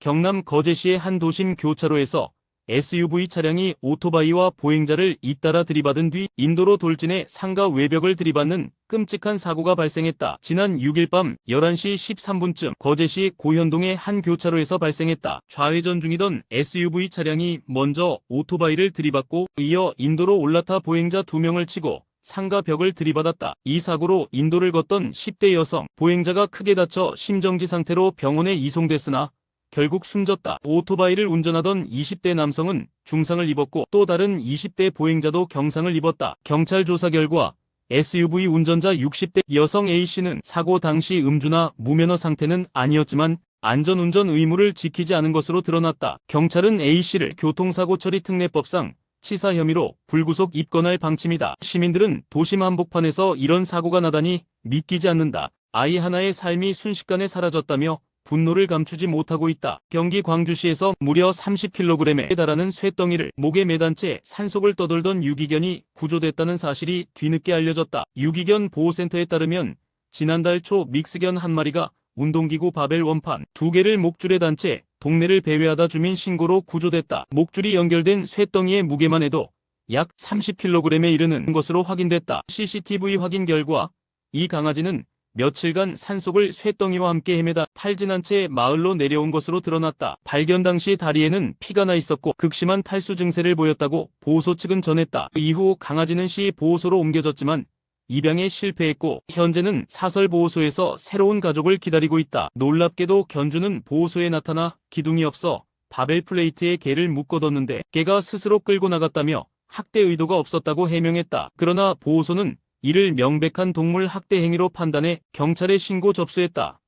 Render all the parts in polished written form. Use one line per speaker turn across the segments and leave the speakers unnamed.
경남 거제시의 한 도심 교차로에서 SUV 차량이 오토바이와 보행자를 잇따라 들이받은 뒤 인도로 돌진해 상가 외벽을 들이받는 끔찍한 사고가 발생했다. 지난 6일 밤 11시 13분쯤 거제시 고현동의 한 교차로에서 발생했다. 좌회전 중이던 SUV 차량이 먼저 오토바이를 들이받고 이어 인도로 올라타 보행자 2명을 치고 상가 벽을 들이받았다. 이 사고로 인도를 걷던 10대 여성 보행자가 크게 다쳐 심정지 상태로 병원에 이송됐으나 결국 숨졌다. 오토바이를 운전하던 20대 남성은 중상을 입었고 또 다른 20대 보행자도 경상을 입었다. 경찰 조사 결과 SUV 운전자 60대 여성 A씨는 사고 당시 음주나 무면허 상태는 아니었지만 안전운전 의무를 지키지 않은 것으로 드러났다. 경찰은 A씨를 교통사고 처리 특례법상 치사 혐의로 불구속 입건할 방침이다. 시민들은 도심 한복판에서 이런 사고가 나다니 믿기지 않는다. 아이 하나의 삶이 순식간에 사라졌다며 분노를 감추지 못하고 있다. 경기 광주시에서 무려 30kg에 달하는 쇠덩이를 목에 매단 채 산속을 떠돌던 유기견이 구조됐다는 사실이 뒤늦게 알려졌다. 유기견 보호센터에 따르면 지난달 초 믹스견 한 마리가 운동기구 바벨 원판 2개를 목줄에 단 채 동네를 배회하다 주민 신고로 구조됐다. 목줄이 연결된 쇠덩이의 무게만 해도 약 30kg에 이르는 것으로 확인됐다. CCTV 확인 결과 이 강아지는 며칠간 산속을 쇠덩이와 함께 헤매다 탈진한 채 마을로 내려온 것으로 드러났다. 발견 당시 다리에는 피가 나 있었고 극심한 탈수 증세를 보였다고 보호소 측은 전했다. 이후 강아지는 시 보호소로 옮겨졌지만 입양에 실패했고 현재는 사설보호소에서 새로운 가족을 기다리고 있다. 놀랍게도 견주는 보호소에 나타나 기둥이 없어 바벨 플레이트에 개를 묶어뒀는데 개가 스스로 끌고 나갔다며 학대 의도가 없었다고 해명했다. 그러나 보호소는 이를 명백한 동물 학대 행위로 판단해 경찰에 신고 접수했다.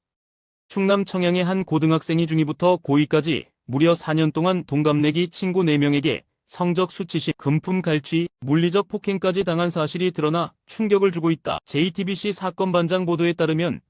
충남 청양의 한 고등학생이 중2부터 고2까지 무려 4년 동안 동갑내기 친구 4명에게 성적 수치심, 금품 갈취, 물리적 폭행까지 당한 사실이 드러나 충격을 주고 있다. JTBC 사건 반장 보도에 따르면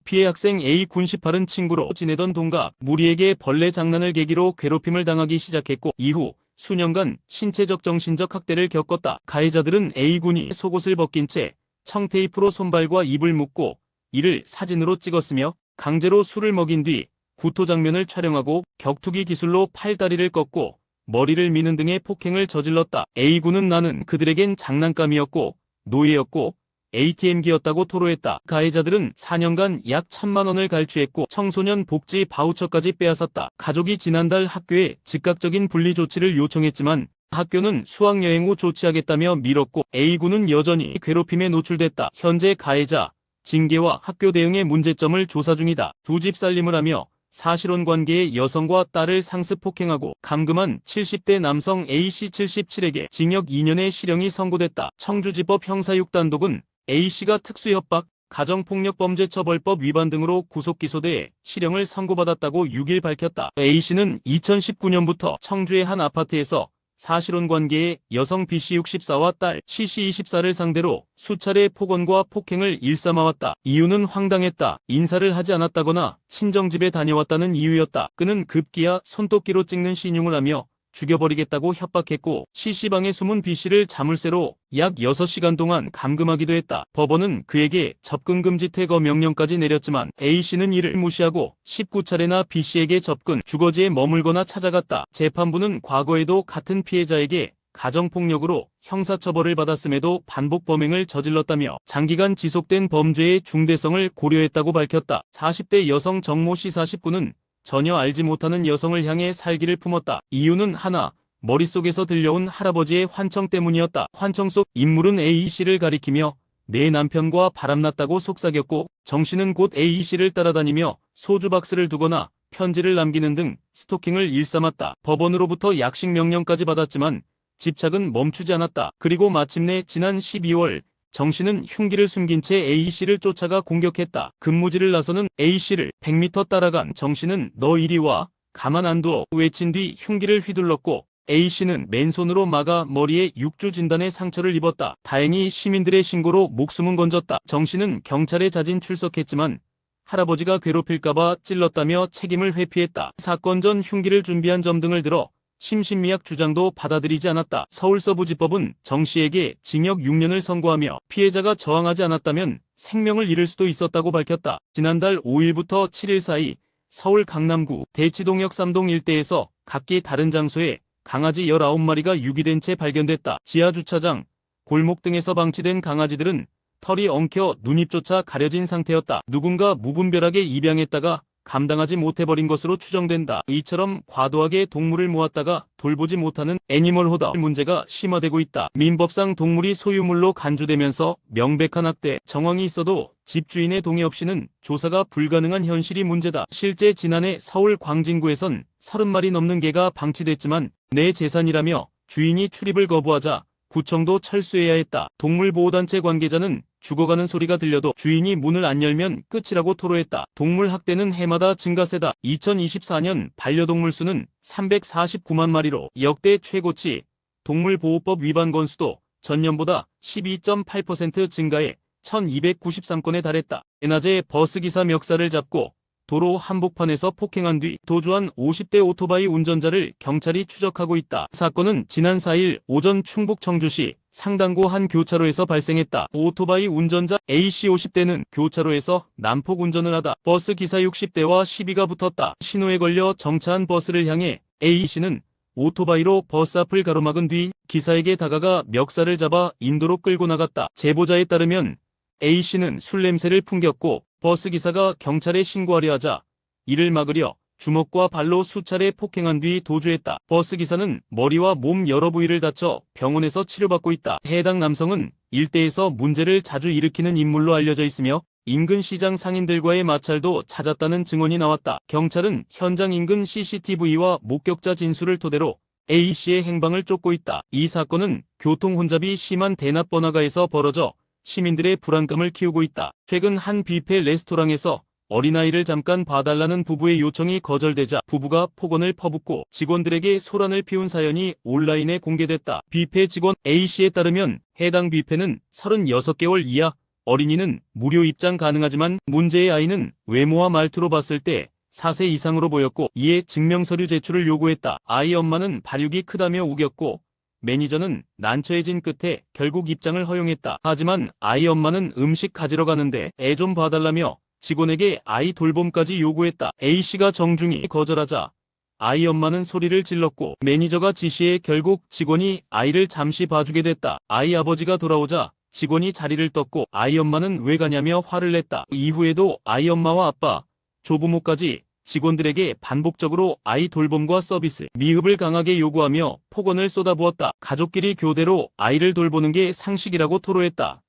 피해 학생 A 군 18은 친구로 지내던 동갑 무리에게 벌레 장난을 계기로 괴롭힘을 당하기 시작했고 이후 수년간 신체적 정신적 학대를 겪었다. 가해자들은 A군이 속옷을 벗긴 채 청테이프로 손발과 입을 묶고 이를 사진으로 찍었으며 강제로 술을 먹인 뒤 구토 장면을 촬영하고 격투기 기술로 팔다리를 꺾고 머리를 미는 등의 폭행을 저질렀다. A군은 나는 그들에겐 장난감이었고 노예였고 ATM기였다고 토로했다. 가해자들은 4년간 약 1,000만 원을 갈취했고 청소년 복지 바우처까지 빼앗았다. 가족이 지난달 학교에 즉각적인 분리 조치를 요청했지만 학교는 수학여행 후 조치하겠다며 미뤘고 A군은 여전히 괴롭힘에 노출됐다. 현재 가해자, 징계와 학교 대응의 문제점을 조사 중이다. 두 집 살림을 하며 사실혼 관계의 여성과 딸을 상습 폭행하고 감금한 70대 남성 A씨 77에게 징역 2년의 실형이 선고됐다. 청주지법 형사 6단독은 A씨가 특수협박, 가정폭력범죄처벌법 위반 등으로 구속기소돼 실형을 선고받았다고 6일 밝혔다. A씨는 2019년부터 청주의 한 아파트에서 사실혼 관계의 여성 B씨 64와 딸 C씨 24를 상대로 수차례 폭언과 폭행을 일삼아왔다. 이유는 황당했다. 인사를 하지 않았다거나 친정집에 다녀왔다는 이유였다. 그는 급기야 손톱기로 찍는 신용을 하며 죽여버리겠다고 협박했고 C씨방에 숨은 B씨를 자물쇠로 약 6시간 동안 감금하기도 했다. 법원은 그에게 접근금지 퇴거 명령까지 내렸지만 A씨는 이를 무시하고 19차례나 B씨에게 접근, 주거지에 머물거나 찾아갔다. 재판부는 과거에도 같은 피해자에게 가정폭력으로 형사처벌을 받았음에도 반복 범행을 저질렀다며 장기간 지속된 범죄의 중대성을 고려했다고 밝혔다. 40대 여성 정모씨 49는 전혀 알지 못하는 여성을 향해 살기를 품었다. 이유는 하나, 머릿속에서 들려온 할아버지의 환청 때문이었다. 환청 속 인물은 A씨를 가리키며 내 남편과 바람났다고 속삭였고 정씨는 곧 A씨를 따라다니며 소주 박스를 두거나 편지를 남기는 등 스토킹을 일삼았다. 법원으로부터 약식 명령까지 받았지만 집착은 멈추지 않았다. 그리고 마침내 지난 12월 정씨는 흉기를 숨긴 채 A씨를 쫓아가 공격했다. 근무지를 나서는 A씨를 100m 따라간 정씨는 너 이리 와, 가만 안 둬 외친 뒤 흉기를 휘둘렀고 A씨는 맨손으로 막아 머리에 6주 진단의 상처를 입었다. 다행히 시민들의 신고로 목숨은 건졌다. 정씨는 경찰에 자진 출석했지만 할아버지가 괴롭힐까봐 찔렀다며 책임을 회피했다. 사건 전 흉기를 준비한 점 등을 들어 심신미약 주장도 받아들이지 않았다. 서울서부지법은 정씨에게 징역 6년을 선고하며 피해자가 저항하지 않았다면 생명을 잃을 수도 있었다고 밝혔다. 지난달 5일부터 7일 사이 서울 강남구 대치동역 3동 일대에서 각기 다른 장소에 강아지 19마리가 유기된 채 발견됐다. 지하주차장, 골목 등에서 방치된 강아지들은 털이 엉켜 눈입조차 가려진 상태였다. 누군가 무분별하게 입양했다가 감당하지 못해버린 것으로 추정된다. 이처럼 과도하게 동물을 모았다가 돌보지 못하는 애니멀 호더 문제가 심화되고 있다. 민법상 동물이 소유물로 간주되면서 명백한 학대, 정황이 있어도 집주인의 동의 없이는 조사가 불가능한 현실이 문제다. 실제 지난해 서울 광진구에선 30마리 넘는 개가 방치됐지만 내 재산이라며 주인이 출입을 거부하자 구청도 철수해야 했다. 동물보호단체 관계자는 죽어가는 소리가 들려도 주인이 문을 안 열면 끝이라고 토로했다. 동물 학대는 해마다 증가세다. 2024년 반려동물 수는 349만 마리로 역대 최고치, 동물보호법 위반 건수도 전년보다 12.8% 증가해 1293건에 달했다. 에낮에 버스기사 멱살을 잡고 도로 한복판에서 폭행한 뒤 도주한 50대 오토바이 운전자를 경찰이 추적하고 있다. 사건은 지난 4일 오전 충북 청주시 상당구 한 교차로에서 발생했다. 오토바이 운전자 A씨 50대는 교차로에서 난폭 운전을 하다 버스 기사 60대와 시비가 붙었다. 신호에 걸려 정차한 버스를 향해 A씨는 오토바이로 버스 앞을 가로막은 뒤 기사에게 다가가 멱살을 잡아 인도로 끌고 나갔다. 제보자에 따르면 A씨는 술 냄새를 풍겼고 버스기사가 경찰에 신고하려 하자 이를 막으려 주먹과 발로 수차례 폭행한 뒤 도주했다. 버스기사는 머리와 몸 여러 부위를 다쳐 병원에서 치료받고 있다. 해당 남성은 일대에서 문제를 자주 일으키는 인물로 알려져 있으며 인근 시장 상인들과의 마찰도 잦았다는 증언이 나왔다. 경찰은 현장 인근 CCTV와 목격자 진술을 토대로 A씨의 행방을 쫓고 있다. 이 사건은 교통 혼잡이 심한 대낮 번화가에서 벌어져 시민들의 불안감을 키우고 있다. 최근 한 뷔페 레스토랑에서 어린아이를 잠깐 봐달라는 부부의 요청이 거절되자 부부가 폭언을 퍼붓고 직원들에게 소란을 피운 사연이 온라인에 공개됐다. 뷔페 직원 A씨에 따르면 해당 뷔페는 36개월 이하 어린이는 무료 입장 가능하지만 문제의 아이는 외모와 말투로 봤을 때 4세 이상으로 보였고 이에 증명서류 제출을 요구했다. 아이 엄마는 발육이 크다며 우겼고 매니저는 난처해진 끝에 결국 입장을 허용했다. 하지만 아이 엄마는 음식 가지러 가는데 애 좀 봐달라며 직원에게 아이 돌봄까지 요구했다. A씨가 정중히 거절하자 아이 엄마는 소리를 질렀고 매니저가 지시해 결국 직원이 아이를 잠시 봐주게 됐다. 아이 아버지가 돌아오자 직원이 자리를 떴고 아이 엄마는 왜 가냐며 화를 냈다. 이후에도 아이 엄마와 아빠, 조부모까지 직원들에게 반복적으로 아이 돌봄과 서비스, 미흡을 강하게 요구하며 폭언을 쏟아부었다. 가족끼리 교대로 아이를 돌보는 게 상식이라고 토로했다.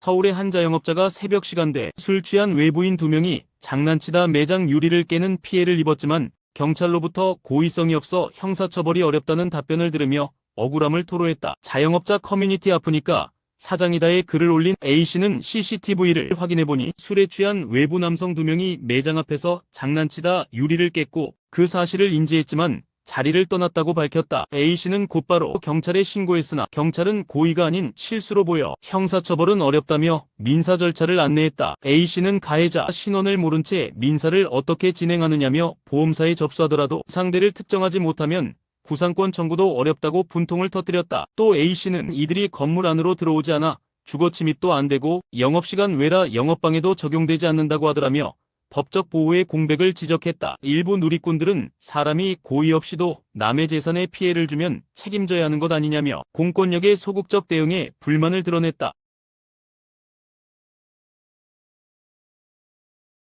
서울의 한 자영업자가 새벽 시간대 술 취한 외부인 2명이 장난치다 매장 유리를 깨는 피해를 입었지만 경찰로부터 고의성이 없어 형사처벌이 어렵다는 답변을 들으며 억울함을 토로했다. 자영업자 커뮤니티 아프니까 사장이다에 글을 올린 A씨는 CCTV를 확인해보니 술에 취한 외부 남성 2명이 매장 앞에서 장난치다 유리를 깼고 그 사실을 인지했지만 자리를 떠났다고 밝혔다. A씨는 곧바로 경찰에 신고했으나 경찰은 고의가 아닌 실수로 보여 형사처벌은 어렵다며 민사 절차를 안내했다. A씨는 가해자 신원을 모른 채 민사를 어떻게 진행하느냐며 보험사에 접수하더라도 상대를 특정하지 못하면 구상권 청구도 어렵다고 분통을 터뜨렸다. 또 A씨는 이들이 건물 안으로 들어오지 않아 주거 침입도 안 되고 영업시간 외라 영업방해도 적용되지 않는다고 하더라며 법적 보호의 공백을 지적했다. 일부 누리꾼들은 사람이 고의 없이도 남의 재산에 피해를 주면 책임져야 하는 것 아니냐며 공권력의 소극적 대응에 불만을 드러냈다.